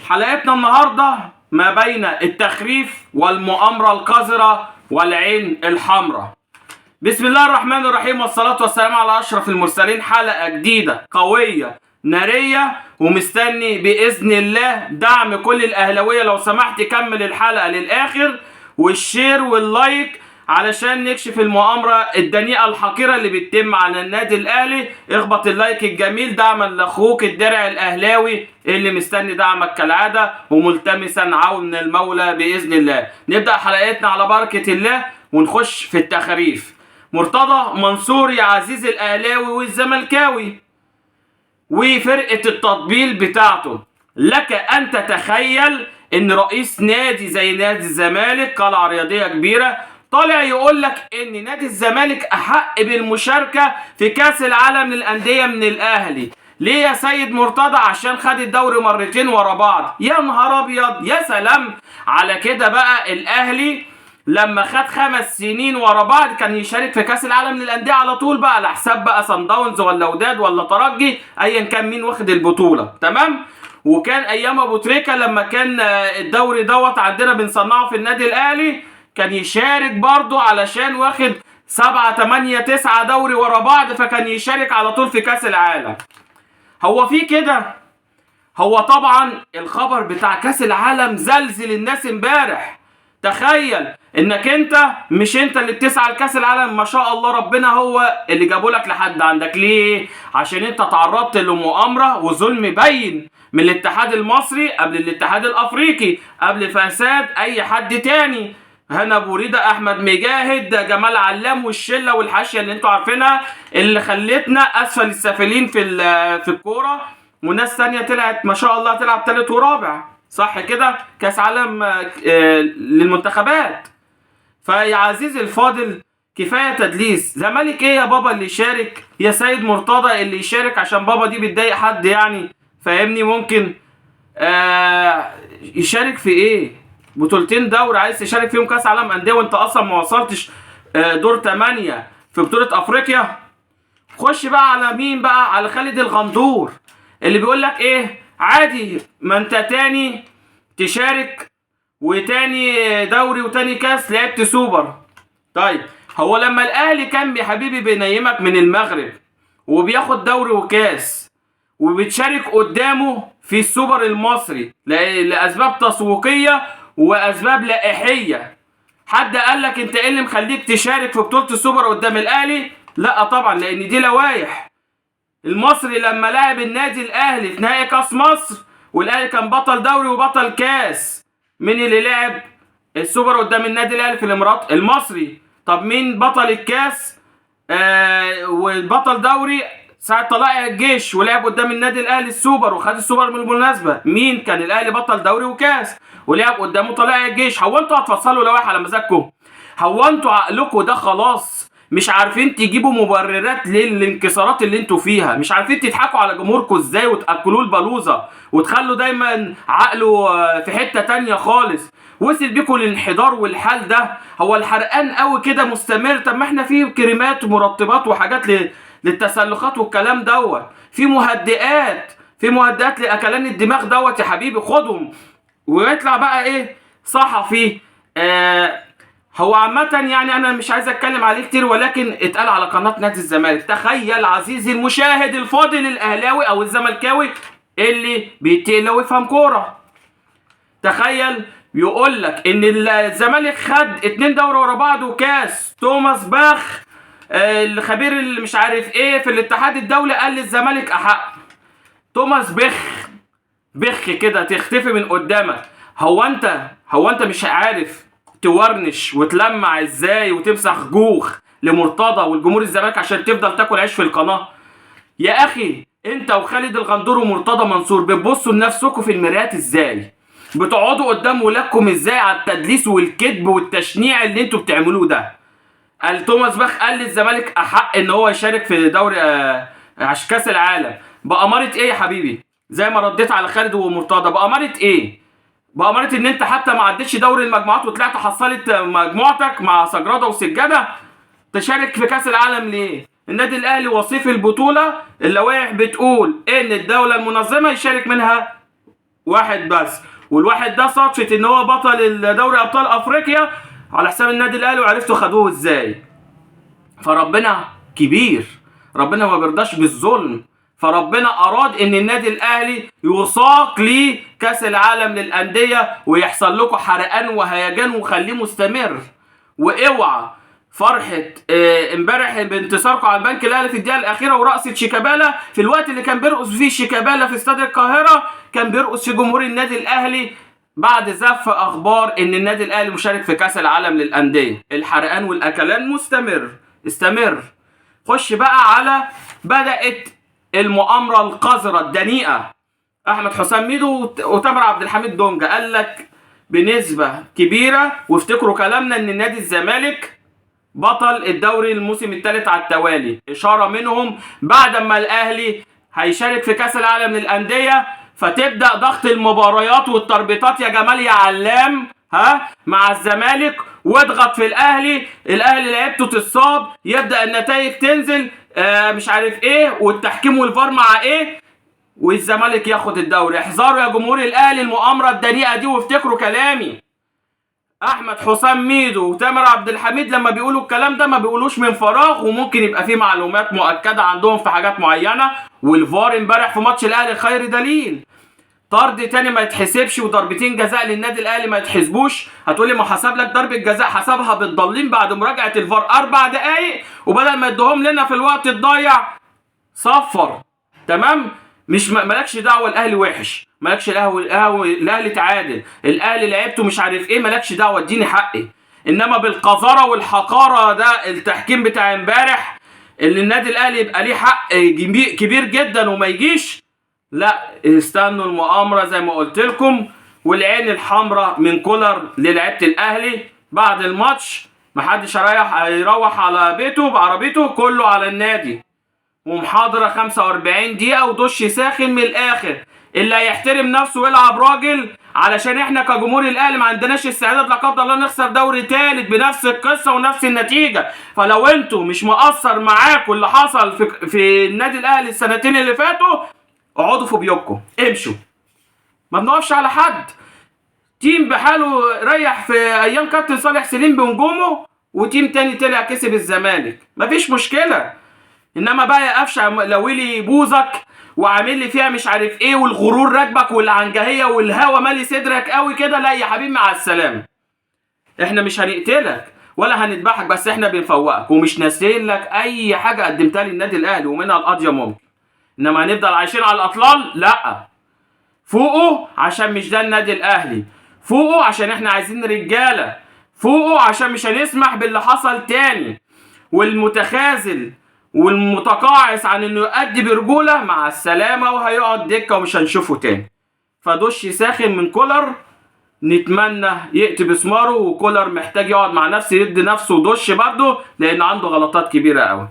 حلقتنا النهاردة ما بين التخريف والمؤامرة القذرة والعين الحمراء. بسم الله الرحمن الرحيم، والصلاة والسلام على أشرف المرسلين. حلقة جديدة قوية نارية، ومستني بإذن الله دعم كل الأهلاوية. لو سمحت كمل الحلقة للآخر والشير واللايك علشان نكشف المؤامرة الدنيئة الحقيرة اللي بتتم على النادي الأهلي. اخبط اللايك الجميل دعما لأخوك الدرع الأهلاوي اللي مستني دعمك كالعادة وملتمسا عون المولى بإذن الله. نبدأ حلقتنا على بركة الله ونخش في التخريف. مرتضى منصور يا عزيز الأهلاوي والزملكاوي وفرقة التطبيل بتاعته، لك أن تتخيل إن رئيس نادي زي نادي الزمالك، قلعة رياضية كبيرة، طالع يقول لك إن نادي الزمالك أحق بالمشاركة في كأس العالم للأندية من الأهلي. ليه يا سيد مرتضى؟ عشان خد الدوري مرتين ورا بعض. يا نهار أبيض، يا سلام على كده. بقى الأهلي لما خد 5 سنين ورا بعض كان يشارك في كاس العالم للانديه على طول، بقى على حساب بقى صن داونز ولا وداد ولا ترجي، ايا كان مين واخد البطوله، تمام. وكان ايام ابو تريكه لما كان الدوري دوت عندنا بنصنعه في النادي الاهلي كان يشارك برضه علشان واخد 7 8 9 دوري ورا بعض، فكان يشارك على طول في كاس العالم. هو في كده؟ هو طبعا الخبر بتاع كاس العالم زلزل الناس امبارح. تخيل انك انت مش انت اللي بتسعى لكاس العالم، ما شاء الله ربنا هو اللي جابه لك لحد عندك. ليه؟ عشان انت تعرضت لمؤامره وظلم باين من الاتحاد المصري قبل الاتحاد الافريقي قبل فساد اي حد تاني. هنا ابو ريده، احمد مجاهد، جمال علام والشله والحاشيه اللي انتوا عارفينها اللي خلتنا اسفل السافلين في الكوره، وناس ثانيه طلعت ما شاء الله تلعب ثالث ورابع، صح كده؟ كاس عالم للمنتخبات. فيا عزيزي الفاضل كفايه تدليس. زمالك ايه يا بابا اللي يشارك؟ يا سيد مرتضى اللي يشارك عشان بابا دي بتضايق حد يعني؟ فاهمني؟ ممكن يشارك في ايه؟ بطولتين دوري عايز تشارك فيهم كاس عالم انديه وانت اصلا ما وصلتش دور 8 في بطوله افريقيا. خش بقى على مين بقى؟ على خالد الغندور اللي بيقول لك ايه؟ عادي ما انت تاني تشارك وتاني دوري وتاني كاس لعبت سوبر. طيب هو لما الاهلي كان يا حبيبي بينيمك من المغرب وبياخد دوري وكاس وبتشارك قدامه في السوبر المصري لاسباب تسويقيه واسباب لائحيه، حد قال لك انت ايه اللي مخليك تشارك في بطوله السوبر قدام الاهلي؟ لا طبعا، لان دي لوائح. المصري لما لعب النادي الاهلي في نهائي كاس مصر والاهلي كان بطل دوري وبطل كاس، مين اللي لعب السوبر قدام النادي الاهلي في الامارات؟ المصري. طب مين بطل الكاس والبطل دوري ساعه طلائع الجيش ولعب قدام النادي الاهلي السوبر وخد السوبر بالمناسبه؟ مين كان؟ الاهلي بطل دوري وكاس ولعب قدامه طلائع الجيش. هو انتوا هتفصلوا لوائح على مزاجكم؟ هو انتوا عقلكم ده خلاص مش عارفين تجيبوا مبررات للانكسارات اللي انتوا فيها؟ مش عارفين تضحكوا على جمهوركم ازاي وتاكلوه البلوزه وتخلوا دايما عقله في حته تانيه خالص؟ وصل بيكم للانحدار والحال ده؟ هو الحرقان قوي كده مستمر؟ طب ما احنا في كريمات ومرطبات وحاجات للتسلخات والكلام دوت، في مهدئات لاكلان الدماغ دوت يا حبيبي، خدهم. ويطلع بقى ايه؟ صحفي هو عامة يعني أنا مش عايز أتكلم عليه كتير، ولكن اتقال على قناة نادي الزمالك. تخيل عزيزي المشاهد الفاضل الأهلاوي أو الزملكاوي اللي بيتقل ويفهم كورة، تخيل يقول لك إن الزمالك خد 2 دوري ورا بعض وكاس. توماس باخ الخبير اللي مش عارف إيه في الاتحاد الدولي قال للزمالك أحق. توماس بخ كده تختفي من قدامك. هو أنت مش عارف تورنش وتلمع ازاي وتمسح جوخ لمرتضى والجمهور الزمالك عشان تفضل تاكل عيش في القناه؟ يا اخي انت وخالد الغندور ومرتضى منصور بتبصوا لنفسكم في المرايات ازاي؟ بتقعدوا قدام ولادكم ازاي على التدليس والكذب والتشنيع اللي انتوا بتعملوه ده؟ قال توماس باخ قال للزمالك احق ان هو يشارك في دوري عشان كاس العالم. بأمارة ايه يا حبيبي؟ زي ما رديت على خالد ومرتضى، بأمارة ايه؟ بأمارة ان انت حتى ما عدتش دوري المجموعات وطلعت حصلت مجموعتك مع سجراده وسجاده تشارك في كاس العالم ليه؟ النادي الاهلي وصيف البطوله اللوائح بتقول ان الدوله المنظمه يشارك منها واحد بس، والواحد ده صدفة ان هو بطل دوري ابطال افريقيا على حساب النادي الاهلي، وعرفتوا خدوه ازاي. فربنا كبير، ربنا ما بيرضاش بالظلم، فربنا اراد ان النادي الاهلي يساق ليه كاس العالم للانديه، ويحصل لكم حرقان وهيجان وخليه مستمر. واوعى فرحه امبارح بانتصاركم على البنك الاهلي في الدقيقه الاخيره ورقصه شيكابالا، في الوقت اللي كان بيرقص فيه شيكابالا في استاد القاهره كان بيرقص في جمهور النادي الاهلي بعد زف اخبار ان النادي الاهلي مشارك في كاس العالم للانديه. الحرقان والاكلان مستمر، استمر. خش بقى على بدات المؤامره القذره الدنيئه. احمد حسام ميدو وتامر عبد الحميد دونجا قال لك بنسبه كبيره، وافتكروا كلامنا، ان نادي الزمالك بطل الدوري الموسم الثالث على التوالي. اشاره منهم بعد ما الاهلي هيشارك في كاس العالم للانديه، فتبدا ضغط المباريات والتربيطات يا جمال يا علام مع الزمالك، واضغط في الاهلي لعبته تصاب، يبدا النتائج تنزل، مش عارف ايه، والتحكيم والفار مع ايه، والزمالك ياخد الدوري. احذروا يا جمهور الاهلي المؤامره الدنيئه دي، وافتكروا كلامي. احمد حسام ميدو وتامر عبد الحميد لما بيقولوا الكلام ده ما بيقولوش من فراغ، وممكن يبقى فيه معلومات مؤكده عندهم في حاجات معينه. والفار امبارح في ماتش الاهلي خير دليل. طرد تاني ما يتحسبش، وضربتين جزاء للنادي الاهلي ما يتحسبوش. هتقولي ما حسب لك ضربه جزاء، حسبها بالضالين بعد مراجعه الفار 4 دقايق، وبدل ما يدوهم لنا في الوقت الضايع صفر. تمام؟ مش مالكش دعوه الاهلي وحش، مالكش الاهلي تعادل، الاهلي لعبته مش عارف ايه، مالكش دعوه، اديني حقي. انما بالقذاره والحقاره ده التحكيم بتاع امبارح، اللي النادي الاهلي يبقى ليه حق كبير جدا وما يجيش، لا استنوا المؤامره زي ما قلت لكم. والعين الحمراء من كولر للعيبه الاهلي بعد الماتش، محدش هيروح على بيته بعربيته، كله على النادي، ومحاضره 45 دقيقه ودش ساخن من الاخر. اللي هيحترم نفسه ويلعب راجل، علشان احنا كجمهور الاهلي ما عندناش استعداد لا قدر الله نخسر دوري ثالث بنفس القصه ونفس النتيجه. فلو انتوا مش مقصر معاكم اللي حصل في النادي الاهلي السنتين اللي فاتوا، اقعدوا في بيوتكم، امشوا، ما بنقفش على حد. تيم بحاله ريح في ايام كابتن صالح سليم بنجومه، وتيم تاني طلع كسب الزمالك، مفيش مشكله. انما بقى يا قفشه لويلي بوزك وعامل لي فيها مش عارف ايه، والغرور راكبك والعنجهيه والهوى مالي صدرك قوي كده، لا يا حبيبي مع السلامه. احنا مش هنقتلك ولا هنذبحك، بس احنا بنفوقك ومش ناسيين لك اي حاجه قدمتها للنادي الاهلي، ومنها القضيه ممكن. انما هنفضل عايشين على الاطلال؟ لا. فوقوا عشان مش ده النادي الاهلي، فوقوا عشان احنا عايزين رجاله، فوقوا عشان مش هنسمح باللي حصل تاني. والمتخاذل والمتقاعس عن انه يؤدي برجوله مع السلامه، وهيقعد دكه ومش هنشوفه تاني. فدش ساخن من كولر، نتمنى يقتل بسماره، وكولر محتاج يقعد مع نفسه يدي نفسه دش برضه، لان عنده غلطات كبيره قوي.